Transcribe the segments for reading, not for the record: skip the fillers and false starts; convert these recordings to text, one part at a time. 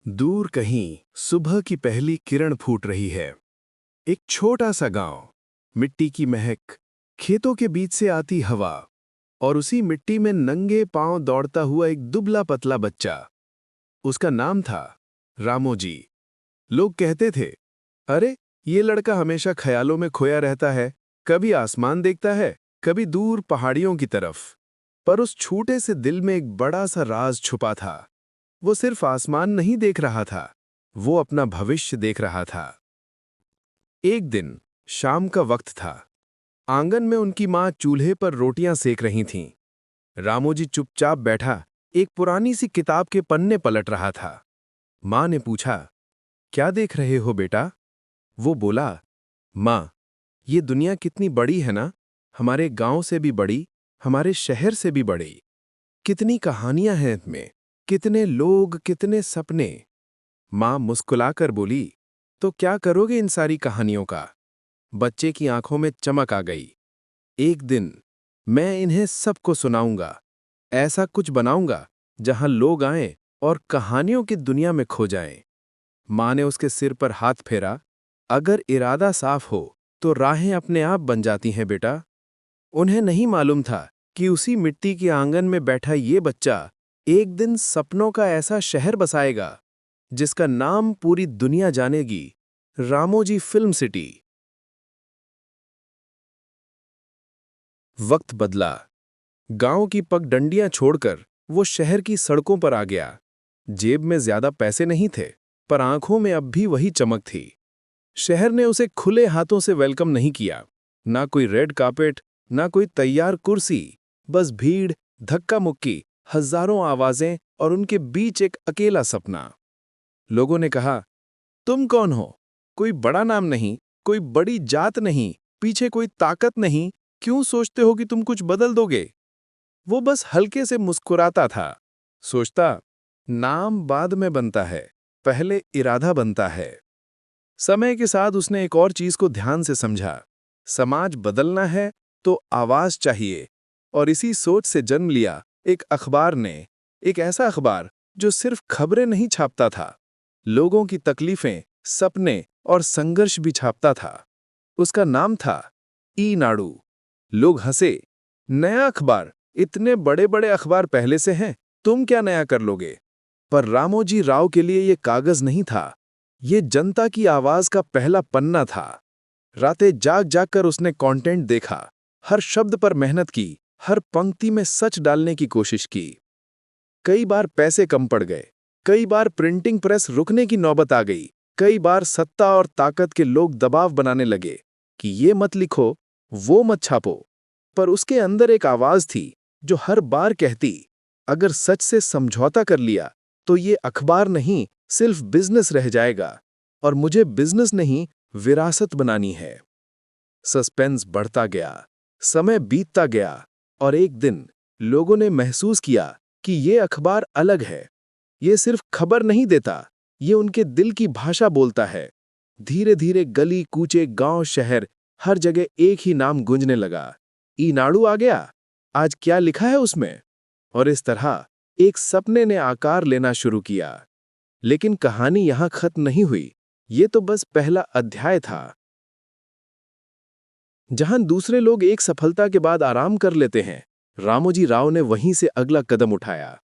दूर कहीं सुबह की पहली किरण फूट रही है। एक छोटा सा गांव, मिट्टी की महक, खेतों के बीच से आती हवा और उसी मिट्टी में नंगे पांव दौड़ता हुआ एक दुबला पतला बच्चा। उसका नाम था रामोजी। लोग कहते थे, अरे ये लड़का हमेशा ख्यालों में खोया रहता है, कभी आसमान देखता है, कभी दूर पहाड़ियों की तरफ। पर उस छोटे से दिल में एक बड़ा सा राज छुपा था। वो सिर्फ आसमान नहीं देख रहा था, वो अपना भविष्य देख रहा था। एक दिन शाम का वक्त था। आंगन में उनकी माँ चूल्हे पर रोटियां सेक रही थीं। रामोजी चुपचाप बैठा एक पुरानी सी किताब के पन्ने पलट रहा था। माँ ने पूछा, क्या देख रहे हो बेटा? वो बोला, माँ, ये दुनिया कितनी बड़ी है ना, हमारे गांव से भी बड़ी, हमारे शहर से भी बड़ी। कितनी कहानियां हैं इसमें, कितने लोग, कितने सपने। माँ मुस्कुलाकर बोली, तो क्या करोगे इन सारी कहानियों का? बच्चे की आंखों में चमक आ गई। एक दिन मैं इन्हें सबको सुनाऊंगा। ऐसा कुछ बनाऊंगा जहां लोग आएं और कहानियों की दुनिया में खो जाएं। माँ ने उसके सिर पर हाथ फेरा। अगर इरादा साफ हो तो राहें अपने आप बन जाती हैं बेटा। उन्हें नहीं मालूम था कि उसी मिट्टी के आंगन में बैठा ये बच्चा एक दिन सपनों का ऐसा शहर बसाएगा जिसका नाम पूरी दुनिया जानेगी, रामोजी फिल्म सिटी। वक्त बदला। गांव की पगडंडियां छोड़कर वो शहर की सड़कों पर आ गया। जेब में ज्यादा पैसे नहीं थे, पर आंखों में अब भी वही चमक थी। शहर ने उसे खुले हाथों से वेलकम नहीं किया। ना कोई रेड कार्पेट, ना कोई तैयार कुर्सी, बस भीड़, धक्का मुक्की, हजारों आवाजें और उनके बीच एक अकेला सपना। लोगों ने कहा, तुम कौन हो? कोई बड़ा नाम नहीं, कोई बड़ी जात नहीं, पीछे कोई ताकत नहीं, क्यों सोचते हो कि तुम कुछ बदल दोगे? वो बस हल्के से मुस्कुराता था। सोचता, नाम बाद में बनता है, पहले इरादा बनता है। समय के साथ उसने एक और चीज को ध्यान से समझा। समाज बदलना है तो आवाज चाहिए। और इसी सोच से जन्म लिया एक अखबार ने। एक ऐसा अखबार जो सिर्फ खबरें नहीं छापता था, लोगों की तकलीफें, सपने और संघर्ष भी छापता था। उसका नाम था ई-नाडु। लोग हंसे, नया अखबार? इतने बड़े बड़े अखबार पहले से हैं, तुम क्या नया कर लोगे? पर रामोजी राव के लिए ये कागज नहीं था, ये जनता की आवाज का पहला पन्ना था। रातें जाग जाग कर उसने कंटेंट देखा, हर शब्द पर मेहनत की, हर पंक्ति में सच डालने की कोशिश की। कई बार पैसे कम पड़ गए, कई बार प्रिंटिंग प्रेस रुकने की नौबत आ गई, कई बार सत्ता और ताकत के लोग दबाव बनाने लगे कि ये मत लिखो, वो मत छापो। पर उसके अंदर एक आवाज थी जो हर बार कहती, अगर सच से समझौता कर लिया तो ये अखबार नहीं, सिर्फ बिजनेस रह जाएगा, और मुझे बिजनेस नहीं, विरासत बनानी है। सस्पेंस बढ़ता गया, समय बीतता गया, और एक दिन लोगों ने महसूस किया कि ये अखबार अलग है। ये सिर्फ खबर नहीं देता, ये उनके दिल की भाषा बोलता है। धीरे धीरे गली कूचे, गांव शहर, हर जगह एक ही नाम गूंजने लगा, ई-नाडु आ गया, आज क्या लिखा है उसमें? और इस तरह एक सपने ने आकार लेना शुरू किया। लेकिन कहानी यहां खत्म नहीं हुई, ये तो बस पहला अध्याय था। जहां दूसरे लोग एक सफलता के बाद आराम कर लेते हैं, रामोजी राव ने वहीं से अगला कदम उठाया।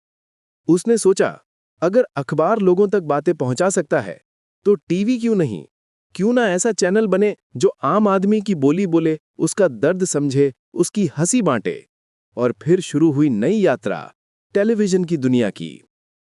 उसने सोचा, अगर अखबार लोगों तक बातें पहुंचा सकता है, तो टीवी क्यों नहीं? क्यों ना ऐसा चैनल बने जो आम आदमी की बोली बोले, उसका दर्द समझे, उसकी हंसी बांटे। और फिर शुरू हुई नई यात्रा, टेलीविजन की दुनिया की।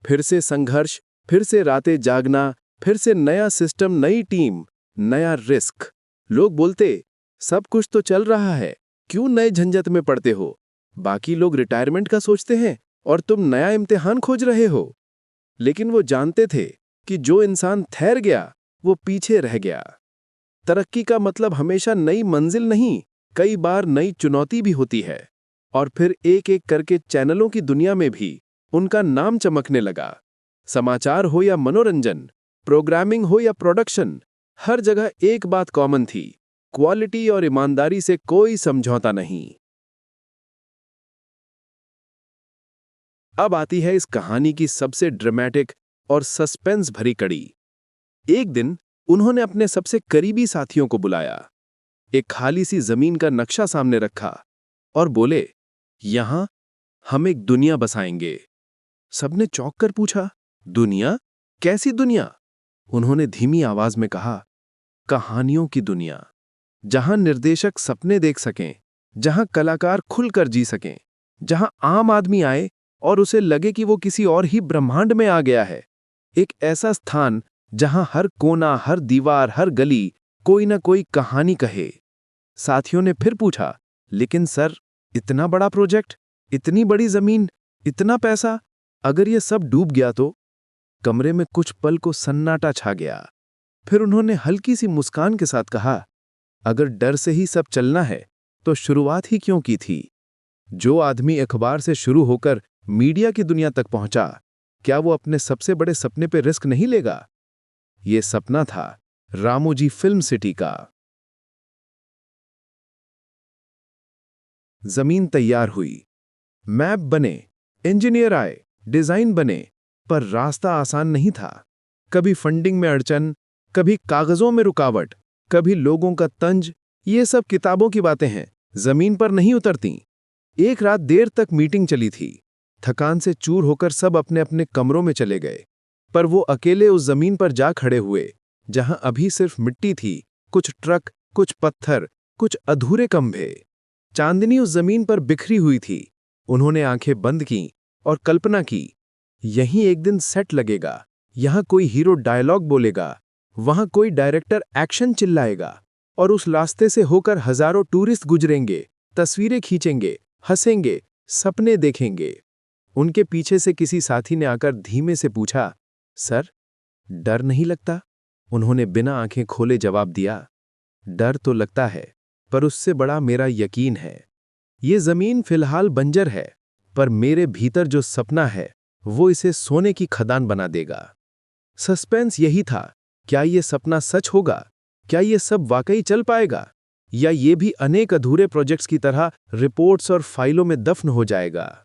फिर से संघर्ष, फिर से रातें जागना, फिर से नया सिस्टम, नई टीम, नया रिस्क। लोग बोलते, सब कुछ तो चल रहा है, क्यों नए झंझट में पड़ते हो? बाकी लोग रिटायरमेंट का सोचते हैं और तुम नया इम्तिहान खोज रहे हो। लेकिन वो जानते थे कि जो इंसान ठहर गया, वो पीछे रह गया। तरक्की का मतलब हमेशा नई मंजिल नहीं, कई बार नई चुनौती भी होती है। और फिर एक एक करके चैनलों की दुनिया में भी उनका नाम चमकने लगा। समाचार हो या मनोरंजन, प्रोग्रामिंग हो या प्रोडक्शन, हर जगह एक बात कॉमन थी, क्वालिटी और ईमानदारी से कोई समझौता नहीं। अब आती है इस कहानी की सबसे ड्रामेटिक और सस्पेंस भरी कड़ी। एक दिन उन्होंने अपने सबसे करीबी साथियों को बुलाया, एक खाली सी जमीन का नक्शा सामने रखा और बोले, यहां हम एक दुनिया बसाएंगे। सबने चौंक कर पूछा, दुनिया? कैसी दुनिया? उन्होंने धीमी आवाज में कहा, कहानियों की दुनिया, जहां निर्देशक सपने देख सकें, जहां कलाकार खुलकर जी सकें, जहां आम आदमी आए और उसे लगे कि वो किसी और ही ब्रह्मांड में आ गया है। एक ऐसा स्थान जहां हर कोना, हर दीवार, हर गली कोई ना कोई कहानी कहे। साथियों ने फिर पूछा, लेकिन सर, इतना बड़ा प्रोजेक्ट, इतनी बड़ी जमीन, इतना पैसा, अगर ये सब डूब गया तो? कमरे में कुछ पल को सन्नाटा छा गया। फिर उन्होंने हल्की सी मुस्कान के साथ कहा, अगर डर से ही सब चलना है तो शुरुआत ही क्यों की थी? जो आदमी अखबार से शुरू होकर मीडिया की दुनिया तक पहुंचा, क्या वो अपने सबसे बड़े सपने पे रिस्क नहीं लेगा? ये सपना था रामोजी फिल्म सिटी का। जमीन तैयार हुई, मैप बने, इंजीनियर आए, डिजाइन बने, पर रास्ता आसान नहीं था। कभी फंडिंग में अड़चन, कभी कागजों में रुकावट, कभी लोगों का तंज। ये सब किताबों की बातें हैं, जमीन पर नहीं उतरती। एक रात देर तक मीटिंग चली थी। थकान से चूर होकर सब अपने अपने कमरों में चले गए, पर वो अकेले उस जमीन पर जा खड़े हुए जहां अभी सिर्फ मिट्टी थी, कुछ ट्रक, कुछ पत्थर, कुछ अधूरे खंभे। चांदनी उस जमीन पर बिखरी हुई थी। उन्होंने आंखें बंद की और कल्पना की, यहीं एक दिन सेट लगेगा, यहां कोई हीरो डायलॉग बोलेगा, वहां कोई डायरेक्टर एक्शन चिल्लाएगा, और उस रास्ते से होकर हजारों टूरिस्ट गुजरेंगे, तस्वीरें खींचेंगे, हंसेंगे, सपने देखेंगे। उनके पीछे से किसी साथी ने आकर धीमे से पूछा, सर, डर नहीं लगता? उन्होंने बिना आंखें खोले जवाब दिया, डर तो लगता है, पर उससे बड़ा मेरा यकीन है। ये जमीन फिलहाल बंजर है, पर मेरे भीतर जो सपना है वो इसे सोने की खदान बना देगा। सस्पेंस यही था, क्या ये सपना सच होगा? क्या ये सब वाकई चल पाएगा? या ये भी अनेक अधूरे प्रोजेक्ट्स की तरह रिपोर्ट्स और फाइलों में दफन हो जाएगा?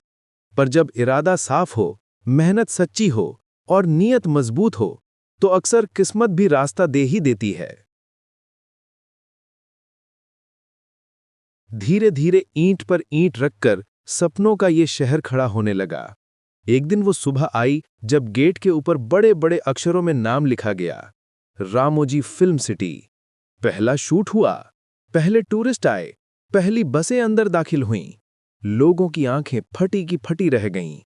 पर जब इरादा साफ हो, मेहनत सच्ची हो और नीयत मजबूत हो, तो अक्सर किस्मत भी रास्ता दे ही देती है। धीरे धीरे ईंट पर ईंट रखकर सपनों का ये शहर खड़ा होने लगा। एक दिन वो सुबह आई जब गेट के ऊपर बड़े बड़े अक्षरों में नाम लिखा गया, रामोजी फिल्म सिटी। पहला शूट हुआ, पहले टूरिस्ट आए, पहली बसें अंदर दाखिल हुईं। लोगों की आंखें फटी की फटी रह गईं।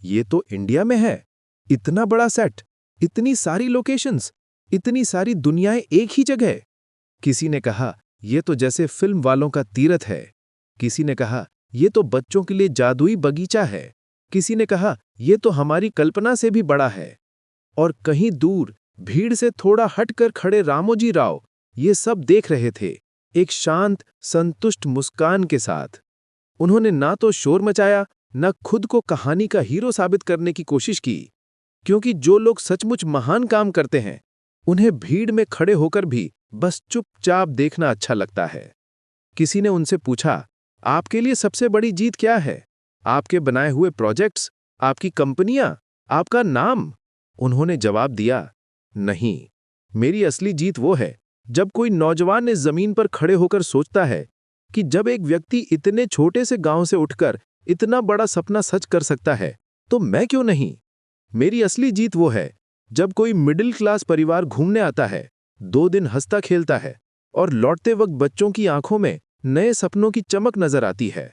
ये तो इंडिया में है, इतना बड़ा सेट, इतनी सारी लोकेशंस, इतनी सारी दुनियाएं एक ही जगह। किसी ने कहा, ये तो जैसे फिल्म वालों का तीरथ है। किसी ने कहा, ये तो बच्चों के लिए जादुई बगीचा है। किसी ने कहा, ये तो हमारी कल्पना से भी बड़ा है। और कहीं दूर भीड़ से थोड़ा हटकर खड़े रामोजी राव ये सब देख रहे थे, एक शांत, संतुष्ट मुस्कान के साथ। उन्होंने ना तो शोर मचाया, न खुद को कहानी का हीरो साबित करने की कोशिश की, क्योंकि जो लोग सचमुच महान काम करते हैं, उन्हें भीड़ में खड़े होकर भी बस चुपचाप देखना अच्छा लगता है। किसी ने उनसे पूछा, आपके लिए सबसे बड़ी जीत क्या है? आपके बनाए हुए प्रोजेक्ट्स, आपकी कंपनियां, आपका नाम? उन्होंने जवाब दिया, नहीं, मेरी असली जीत वो है जब कोई नौजवान इस जमीन पर खड़े होकर सोचता है कि जब एक व्यक्ति इतने छोटे से गांव से उठकर इतना बड़ा सपना सच कर सकता है, तो मैं क्यों नहीं? मेरी असली जीत वो है जब कोई मिडिल क्लास परिवार घूमने आता है, 2 दिन हंसता खेलता है और लौटते वक्त बच्चों की आंखों में नए सपनों की चमक नजर आती है।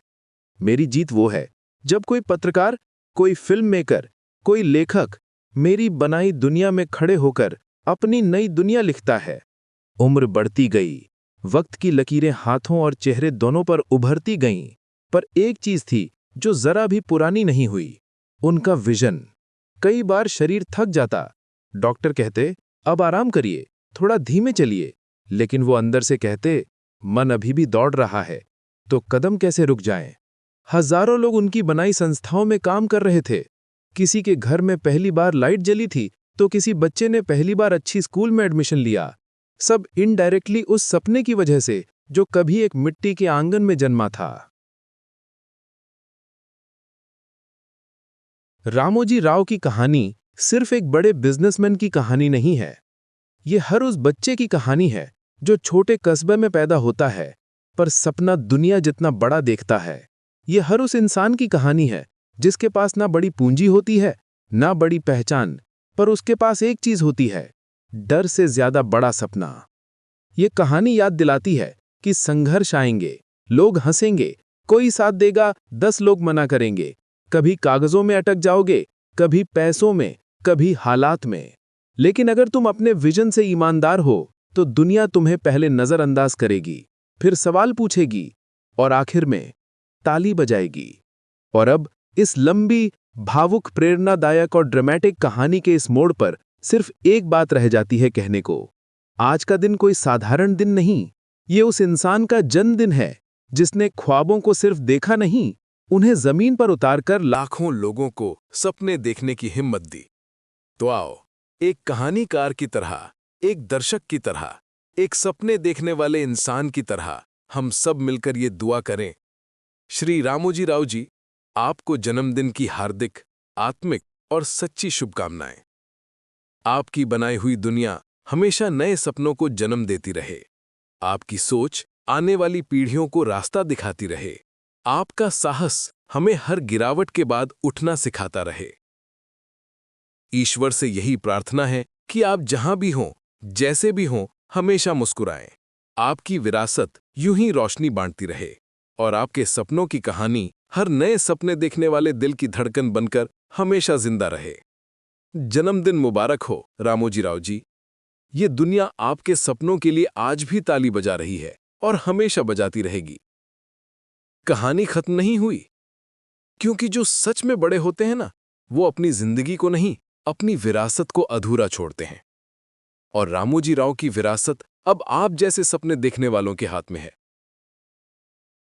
मेरी जीत वो है जब कोई पत्रकार, कोई फिल्म मेकर, कोई लेखक मेरी बनाई दुनिया में खड़े होकर अपनी नई दुनिया लिखता है। उम्र बढ़ती गई, वक्त की लकीरें हाथों और चेहरे दोनों पर उभरती गईं, पर एक चीज थी जो जरा भी पुरानी नहीं हुई, उनका विजन। कई बार शरीर थक जाता, डॉक्टर कहते, अब आराम करिए, थोड़ा धीमे चलिए, लेकिन वो अंदर से कहते, मन अभी भी दौड़ रहा है, तो कदम कैसे रुक जाएं? हजारों लोग उनकी बनाई संस्थाओं में काम कर रहे थे। किसी के घर में पहली बार लाइट जली थी, तो किसी बच्चे ने पहली बार अच्छी स्कूल में एडमिशन लिया। सब इनडायरेक्टली उस सपने की वजह से जो कभी एक मिट्टी के आंगन में जन्मा था। रामोजी राव की कहानी सिर्फ एक बड़े बिजनेसमैन की कहानी नहीं है। ये हर उस बच्चे की कहानी है जो छोटे कस्बे में पैदा होता है पर सपना दुनिया जितना बड़ा देखता है। ये हर उस इंसान की कहानी है जिसके पास ना बड़ी पूंजी होती है, ना बड़ी पहचान, पर उसके पास एक चीज होती है, डर से ज्यादा बड़ा सपना। ये कहानी याद दिलाती है कि संघर्ष आएंगे, लोग हंसेंगे, कोई साथ देगा, 10 लोग मना करेंगे। कभी कागजों में अटक जाओगे, कभी पैसों में, कभी हालात में। लेकिन अगर तुम अपने विजन से ईमानदार हो तो दुनिया तुम्हें पहले नजरअंदाज करेगी, फिर सवाल पूछेगी और आखिर में ताली बजाएगी। और अब इस लंबी, भावुक, प्रेरणादायक और ड्रामेटिक कहानी के इस मोड़ पर सिर्फ एक बात रह जाती है कहने को। आज का दिन कोई साधारण दिन नहीं, ये उस इंसान का जन्मदिन है जिसने ख्वाबों को सिर्फ देखा नहीं, उन्हें जमीन पर उतारकर लाखों लोगों को सपने देखने की हिम्मत दी। तो आओ, एक कहानीकार की तरह, एक दर्शक की तरह, एक सपने देखने वाले इंसान की तरह हम सब मिलकर ये दुआ करें। श्री रामोजी राव जी, आपको जन्मदिन की हार्दिक, आत्मिक और सच्ची शुभकामनाएं। आपकी बनाई हुई दुनिया हमेशा नए सपनों को जन्म देती रहे। आपकी सोच आने वाली पीढ़ियों को रास्ता दिखाती रहे। आपका साहस हमें हर गिरावट के बाद उठना सिखाता रहे। ईश्वर से यही प्रार्थना है कि आप जहां भी हों, जैसे भी हों, हमेशा मुस्कुराएं। आपकी विरासत यूं ही रोशनी बांटती रहे और आपके सपनों की कहानी हर नए सपने देखने वाले दिल की धड़कन बनकर हमेशा जिंदा रहे। जन्मदिन मुबारक हो रामोजी राव जी। ये दुनिया आपके सपनों के लिए आज भी ताली बजा रही है और हमेशा बजाती रहेगी। कहानी खत्म नहीं हुई, क्योंकि जो सच में बड़े होते हैं ना, वो अपनी जिंदगी को नहीं, अपनी विरासत को अधूरा छोड़ते हैं। और रामोजी राव की विरासत अब आप जैसे सपने देखने वालों के हाथ में है।